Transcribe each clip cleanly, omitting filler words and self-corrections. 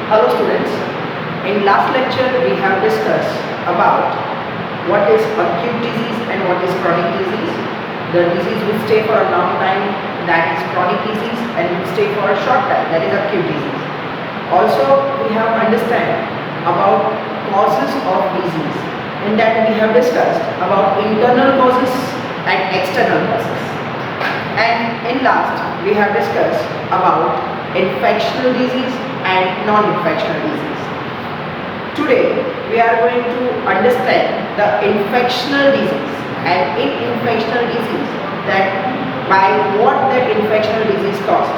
Hello students, in last lecture we have discussed about what is acute disease and what is chronic disease. The disease will stay for a long time, that is chronic disease, and will stay for a short time, that is acute disease. Also we have understand about causes of disease. In that we have discussed about internal causes and external causes. And in last we have discussed about infectious disease and non-infectious disease. Today we are going to understand the infectious disease, and in infectious disease that by what that infectious disease caused.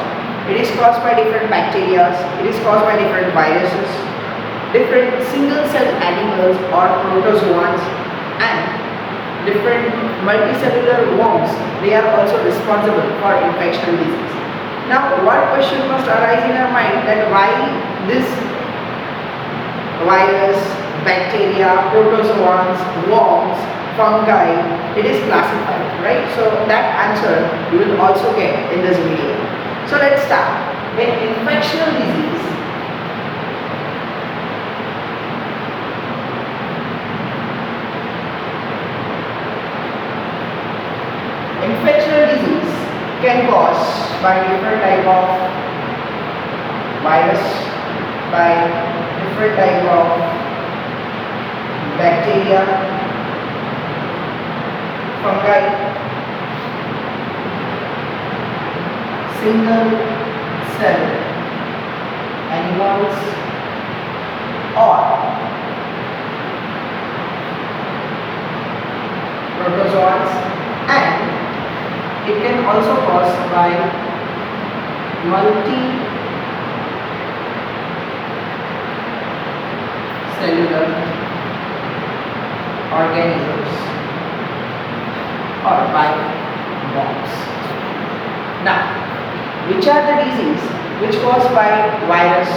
It is caused by different bacteria, it is caused by different viruses, different single cell animals or protozoans, and different multicellular worms. They are also responsible for infectious disease. Now one question must arise in our mind, that why this virus, bacteria, protozoans, worms, fungi, it is classified, right? So that answer you will also get in this video. So let's start. In infectious disease, can cause by different type of virus, by different type of bacteria, fungi, single cell animals, or protozoans, and it can also cause by multi-cellular organisms or by worms. Now, which are the disease which caused by virus?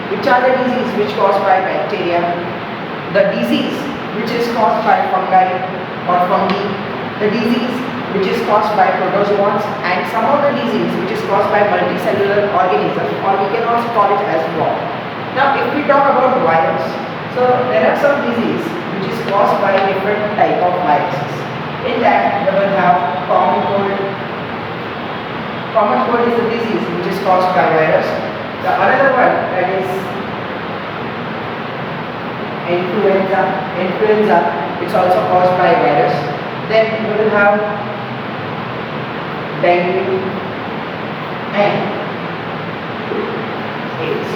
Which are the disease which caused by bacteria? The disease which is caused by fungi or fungi, the disease which is caused by protozoans, and some of the disease which is caused by multicellular organisms, or we can also call it as worm. Now if we talk about virus, so there are some disease which is caused by different type of viruses. In that we will have common cold. Common cold is the disease which is caused by virus. The another one, that is influenza. It's also caused by virus. Then we will have dengue and AIDS.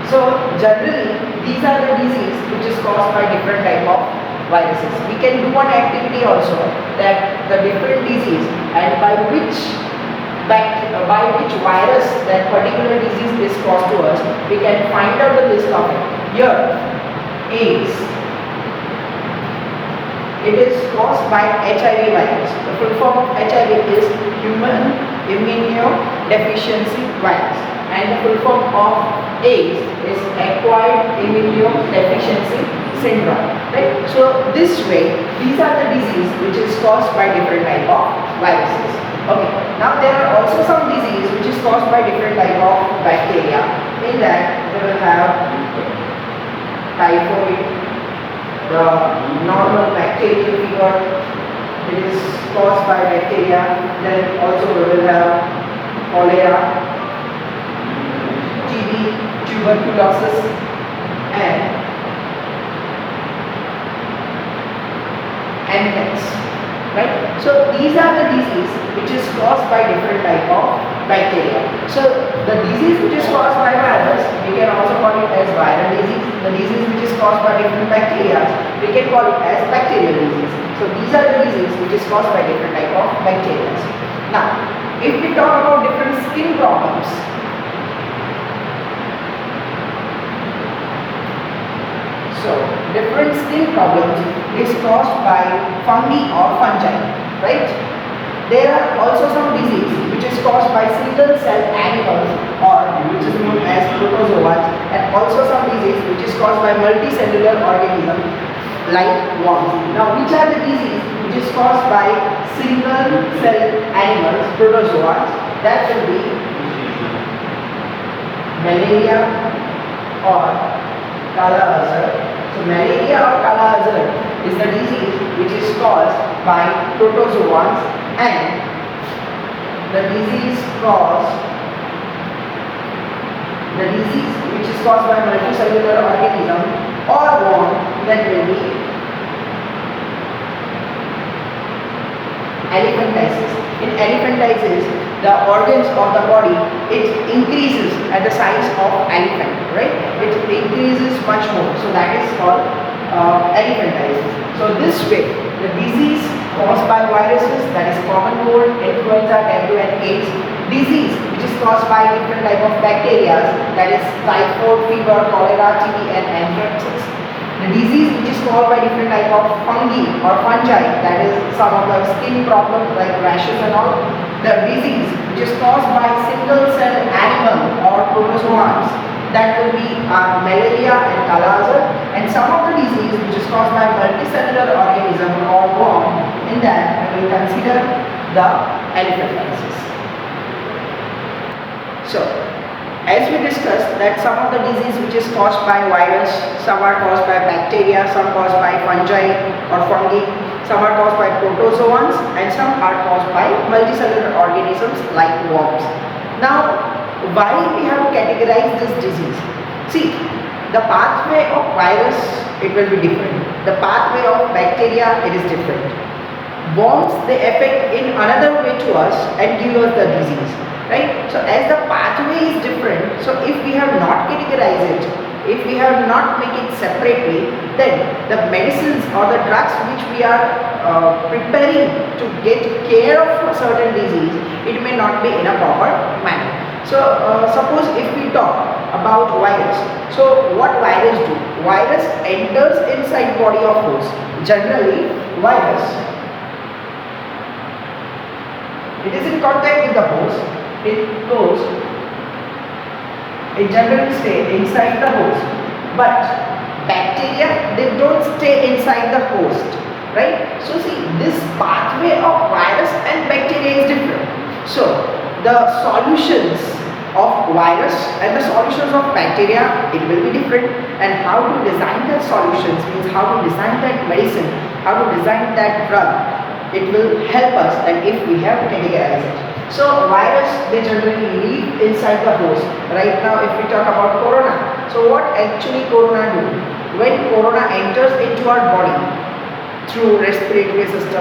So generally these are the disease which is caused by different type of viruses. We can do one activity also, that the different disease and by which virus that particular disease is caused to us, we can find out the list of it. Here AIDS, it is caused by HIV virus. The full form of HIV is human immunodeficiency virus, and the full form of AIDS is acquired immunodeficiency syndrome. Right? So this way, these are the disease which is caused by different type of viruses. Okay. Now there are also some disease which is caused by different type of bacteria. In that we will have typhoid, the normal bacterial fever, it is caused by bacteria. Then also we will have cholera, TB, tuberculosis, and anthrax. Right? So these are the disease which is caused by different type of bacteria. So the disease which is caused by virus, we can also call it as viral disease. The disease which is caused by different bacteria, we can call it as bacterial disease. So these are the disease which is caused by different type of bacteria. Now, if we talk about different skin problems, so different skin problems is caused by fungi or fungi, right? There are also some disease which is caused by single cell animals, or which is known as protozoans, and also some disease which is caused by multicellular organisms like worms. Now which are the disease which is caused by single cell animals, protozoans? That will be malaria, or Kala Azar. So malaria or Kala Azar is the disease which is caused by protozoans, and the disease which is caused by multicellular organism or worm, that will be elephantiasis. In elephantiasis, the organs of the body, it increases at the size of elephant, right? It increases much more. So that is called elephantiasis. So this way, the disease caused by viruses, that is common cold, influenza, dengue and AIDS, disease which is caused by different type of bacteria, that is typhoid fever, cholera, TB and anthraxes. The disease which is caused by different type of fungi or fungi, that is some of the skin problems like rashes and all. The disease which is caused by single cell animal or protozoans, that will be malaria and Kala Azar. And some of the disease which is caused by multicellular organism or worm, in that we will consider the elephantiasis. So, as we discussed that some of the disease which is caused by virus, some are caused by bacteria, some caused by fungi or fungi, some are caused by protozoans and some are caused by multicellular organisms like worms. Now, why we have to categorize this disease? See, the pathway of virus, it will be different. The pathway of bacteria, it is different. Worms, they affect in another way to us and give us the disease. Right? So as the pathway is different, so if we have not categorized it, if we have not make it separately, then the medicines or the drugs which we are preparing to get care of a certain disease, it may not be in a proper manner. So suppose if we talk about virus, so what virus do? Virus enters inside body of host. Generally, virus, it is in contact with the host. It generally stay inside the host, but bacteria, they don't stay inside the host, right? So see, this pathway of virus and bacteria is different. So the solutions of virus and the solutions of bacteria, it will be different, and how to design that solutions means how to design that medicine, how to design that drug, it will help us, and if we have categorized it. So virus, they generally live inside the host. Right now if we talk about corona, so what actually corona do? When corona enters into our body through respiratory system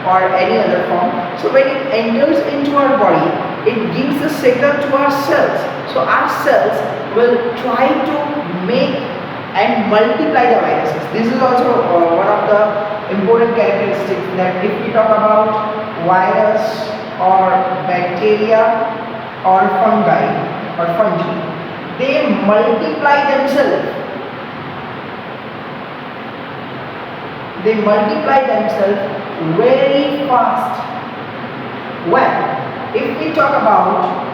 or any other form, so when it enters into our body, it gives a signal to our cells. So our cells will try to make and multiply the viruses. This is also one of the important characteristics, that if we talk about virus or bacteria or fungi, they multiply themselves. They multiply themselves very fast. Well, if we talk about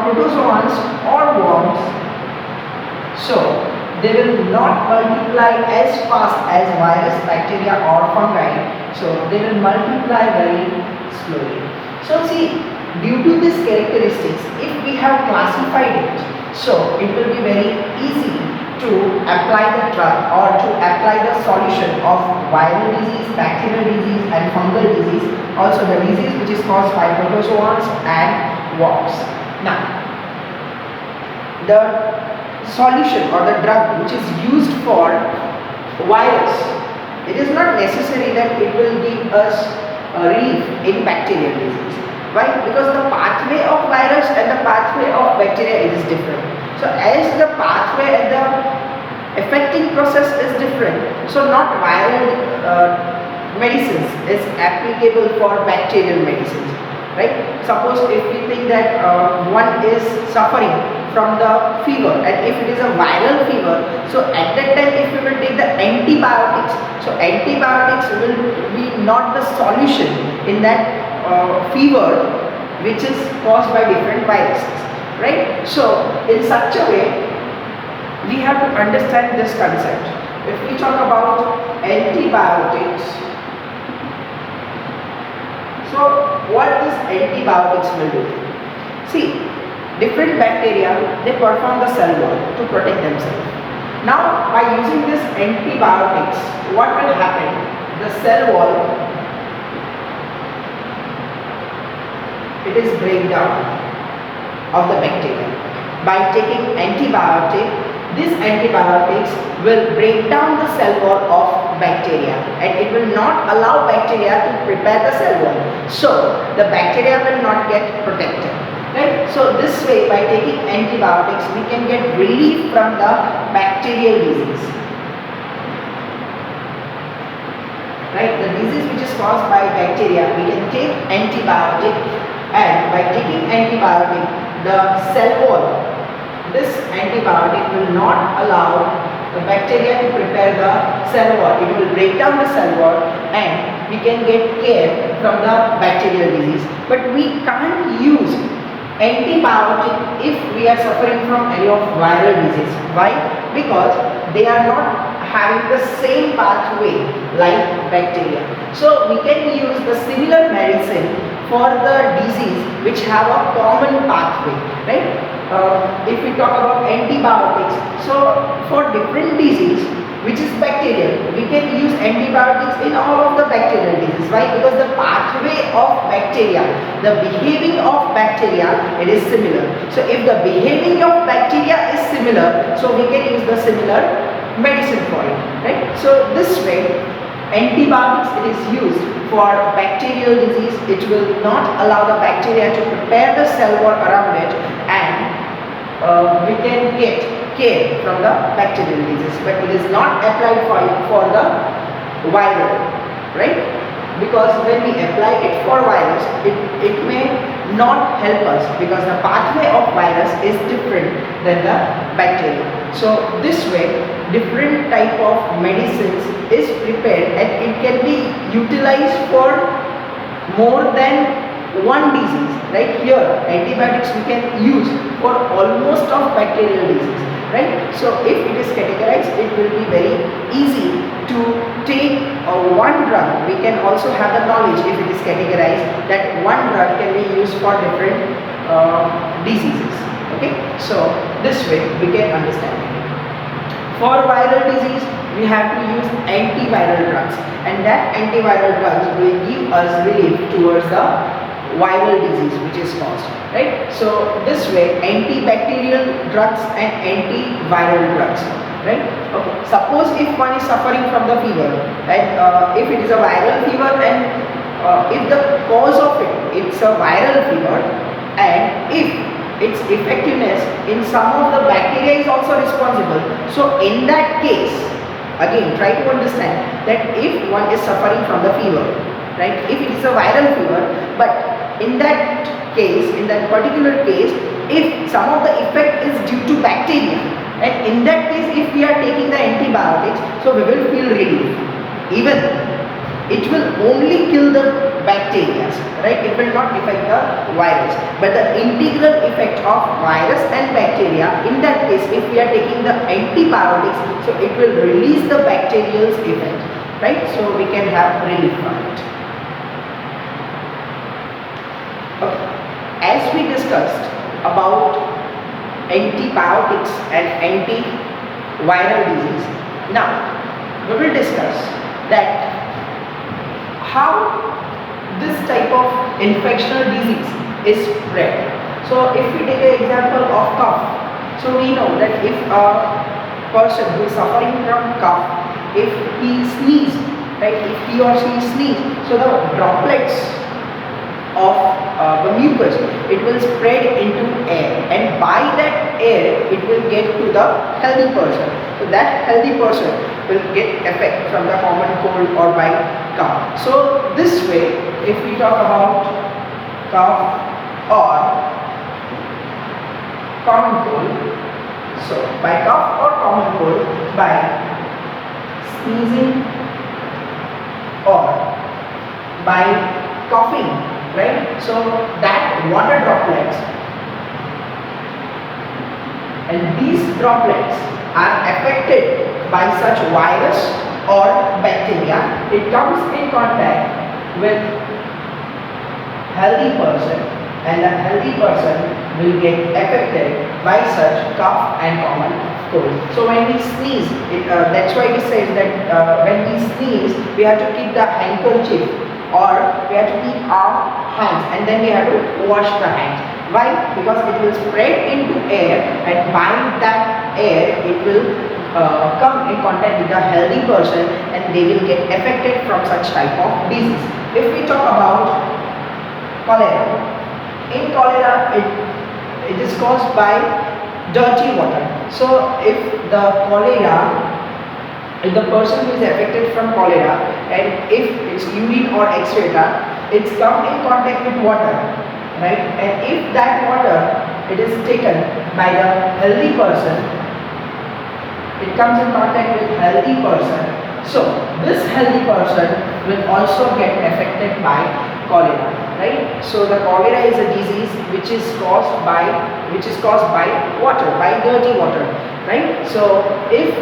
protozoans or worms, so they will not multiply as fast as virus, bacteria or fungi. So they will multiply very slowly. So see, due to these characteristics, if we have classified it, so it will be very easy to apply the drug or to apply the solution of viral disease, bacterial disease and fungal disease, also the disease which is caused by protozoans and worms. Now, the solution or the drug which is used for virus, it is not necessary that it will give us relief in bacterial disease. Why? Because the pathway of virus and the pathway of bacteria is different. So as the pathway and the affecting process is different, so not viral medicines is applicable for bacterial medicines. Right? Suppose if we think that one is suffering from the fever, and if it is a viral fever, so at that time if we will take the antibiotics, so antibiotics will be not the solution in that fever which is caused by different viruses, right? So in such a way we have to understand this concept. If we talk about antibiotics, so what these antibiotics will do? See, different bacteria, they perform the cell wall to protect themselves. Now, by using this antibiotics, what will happen? The cell wall, it is breakdown of the bacteria. By taking antibiotic, these antibiotics will break down the cell wall of bacteria and it will not allow bacteria to prepare the cell wall. So the bacteria will not get protected. Right? So this way, by taking antibiotics, we can get relief from the bacterial disease. Right? The disease which is caused by bacteria, we can take antibiotic, and by taking antibiotic, the cell wall, this antibiotic will not allow the bacteria to prepare the cell wall. It will break down the cell wall and we can get care from the bacterial disease. But we can't use antibiotic if we are suffering from any of viral disease. Why? Because they are not having the same pathway like bacteria. So we can use the similar medicine for the disease which have a common pathway, right? If we talk about antibiotics, so for different disease which is bacterial, we can use antibiotics in all of the bacterial diseases. Why? Because the pathway of bacteria, the behaving of bacteria, it is similar. So if the behaving of bacteria is similar, so we can use the similar medicine for it, right? So this way, antibiotics, it is used for bacterial disease. It will not allow the bacteria to prepare the cell wall around it, and we can get care from the bacterial disease, but it is not applied for the viral, right? Because when we apply it for virus, it may not help us because the pathway of virus is different than the bacteria. So this way, different type of medicines is prepared and it can be utilized for more than one disease. Right? Here, antibiotics we can use for almost of bacterial disease. Right? So if it is categorized, it will be very easy to take one drug. We can also have the knowledge, if it is categorized, that one drug can be used for different diseases. Okay, so this way we can understand it. For viral disease, we have to use antiviral drugs, and that antiviral drugs will give us relief towards the viral disease which is caused, right? So this way, antibacterial drugs and antiviral drugs, right? Okay. Suppose if one is suffering from the fever, and if it is a viral fever, and if the cause of it's a viral fever, and if its effectiveness in some of the bacteria is also responsible, so in that case, again try to understand that if one is suffering from the fever, right? If it is a viral fever, but in that case, in that particular case, if some of the effect is due to bacteria, and in that case, if we are taking the antibiotics, so we will feel relief. Even it will only kill the bacteria, right? It will not affect the virus, but the integral effect of virus and bacteria, in that case, if we are taking the antibiotics, so it will release the bacterial effect, right? So we can have relief from it. Okay. As we discussed about antibiotics and antiviral disease, now we will discuss that how this type of infectional disease is spread. So if we take an example of cough, so we know that if a person who is suffering from cough, if he sneezes, right, if he or she sneezes, so the droplets of the mucus, it will spread into air, and by that air it will get to the healthy person. So that healthy person will get effect from the common cold or by cough. So this way, if we talk about cough or common cold, so by cough or common cold, by sneezing or by coughing, right? So that water droplets, and these droplets are affected by such virus or bacteria. It comes in contact with healthy person, and the healthy person will get affected by such cough and common cold. So when we sneeze, that's why it says that when we sneeze, we have to keep the handkerchief or we have to keep our hands and then we have to wash the hands. Why? Because it will spread into air and by that air it will come in contact with a healthy person and they will get affected from such type of disease. If we talk about cholera, in cholera it is caused by dirty water. So if the person who is affected from cholera and if it's urine or excreta, it's come in contact with water, right? And if that water it is taken by the healthy person, it comes in contact with healthy person, so this healthy person will also get affected by cholera, right? So the cholera is a disease which is caused by water, by dirty water, right? So if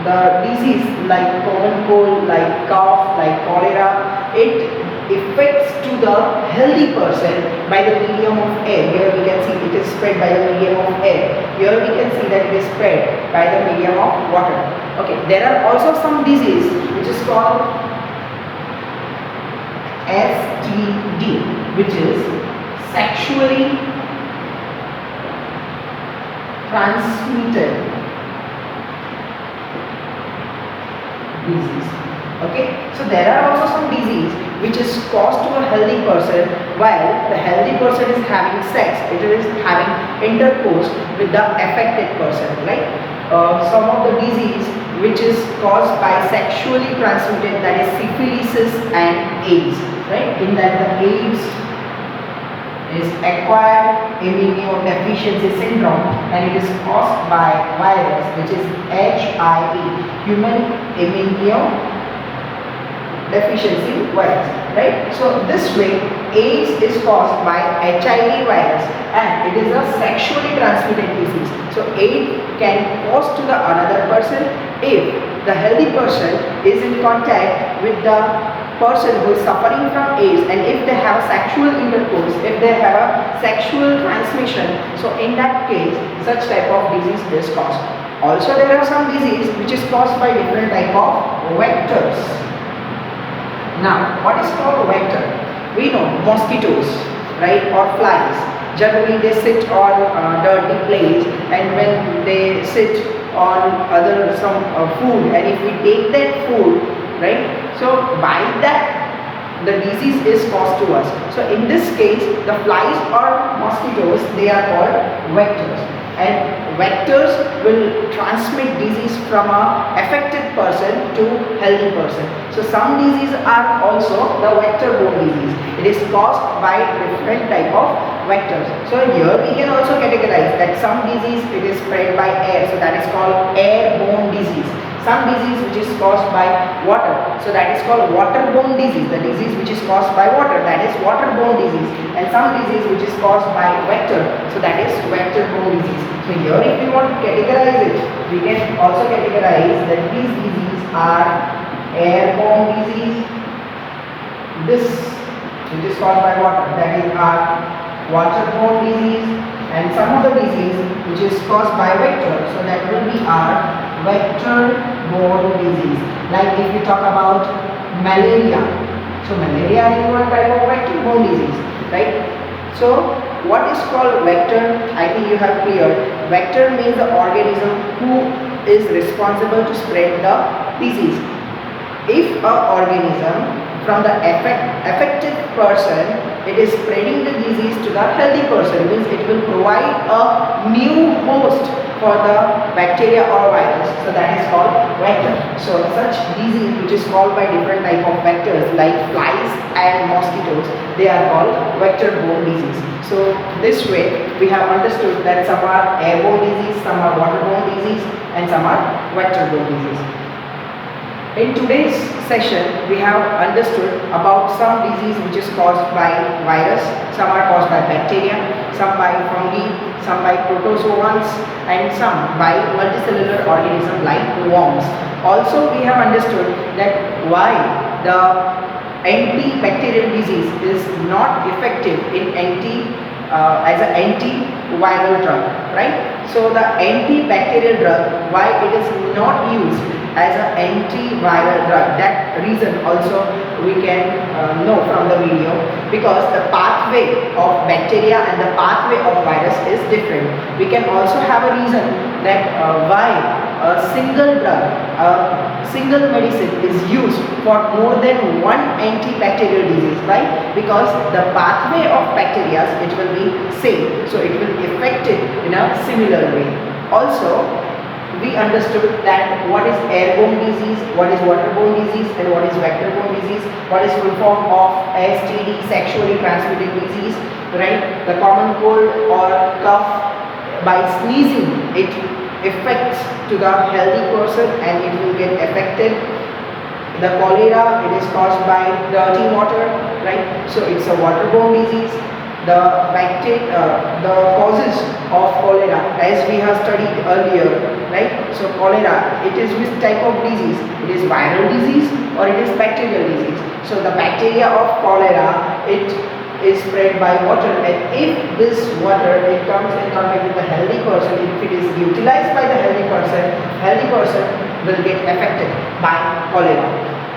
the disease like common cold, like cough, like cholera, it affects to the healthy person by the medium of air. Here we can see it is spread by the medium of air. Here we can see that it is spread by the medium of water. Okay, there are also some disease which is called STD, which is sexually transmitted disease. Okay, so there are also some disease which is caused to a healthy person while the healthy person is having sex, it is having intercourse with the affected person, right? Some of the disease which is caused by sexually transmitted, that is syphilis and AIDS, right? In that the AIDS is acquired immunodeficiency syndrome and it is caused by virus which is HIV, human immunodeficiency virus, right? So this way AIDS is caused by HIV virus and it is a sexually transmitted disease. So AIDS can cause to the another person if the healthy person is in contact with the person who is suffering from AIDS and if they have a sexual intercourse, if they have a sexual transmission, so in that case such type of disease is caused. Also there are some disease which is caused by different type of vectors. Now what is called vector? We know mosquitoes, right, or flies. Generally they sit on dirty place and when they sit on other some food and if we take that food, right, so by that the disease is caused to us. So in this case the flies or mosquitoes, they are called vectors and vectors will transmit disease from a affected person to healthy person. So some diseases are also the vector-borne disease. It is caused by different type of vectors. So here we can also categorize that some disease it is spread by air, so that is called airborne disease. Some disease which is caused by water, so that is called waterborne disease. The disease which is caused by water, that is waterborne disease. And some disease which is caused by vector, so that is vector-borne disease. So here if we want to categorize it, we can also categorize that these diseases are airborne disease. This which is caused by water, that is our waterborne disease, and some of the disease which is caused by vector, so that will be our vector-borne disease. Like if we talk about malaria, so malaria is one type of vector-borne disease, right? So what is called vector? I think you have cleared. Vector means the organism who is responsible to spread the disease. If an organism from the affected person, it is spreading the disease to the healthy person, means it will provide a new host for the bacteria or virus, so that is called vector. So such disease which is caused by different type of vectors like flies and mosquitoes, they are called vector-borne disease. So this way we have understood that some are airborne disease, some are waterborne disease and some are vector-borne disease. In today's session, we have understood about some disease which is caused by virus, some are caused by bacteria, some by fungi, some by protozoans, and some by multicellular organisms like worms. Also, we have understood that why the antibacterial disease is not effective in as an antiviral drug, right? So the antibacterial drug, why it is not used as an antiviral drug, that reason also we can know from the video, because the pathway of bacteria and the pathway of virus is different. We can also have a reason that why a single drug, a single medicine is used for more than one antibacterial disease. Why? Because the pathway of bacteria, it will be same, so it will be affected in a similar way. Also, we understood that what is airborne disease, what is waterborne disease, and what is vector-borne disease, what is full form of STD, sexually transmitted disease, right? The common cold or cough, by sneezing, it affects to the healthy person and it will get affected. The cholera, it is caused by dirty water, right? So it's a waterborne disease. The causes of cholera, as we have studied earlier, right? So cholera, it is which type of disease? It is viral disease or it is bacterial disease. So the bacteria of cholera, it is spread by water, and if this water, it comes in contact with the healthy person, if it is utilized by the healthy person will get affected by cholera.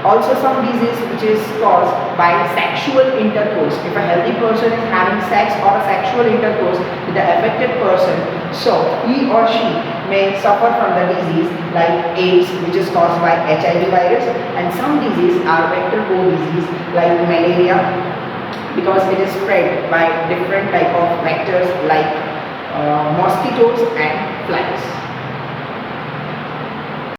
Also, some disease which is caused by sexual intercourse. If a healthy person is having sex or a sexual intercourse with the affected person, so he or she may suffer from the disease like AIDS, which is caused by HIV virus, and some diseases are vector-borne disease like malaria, because it is spread by different type of vectors like mosquitoes and flies.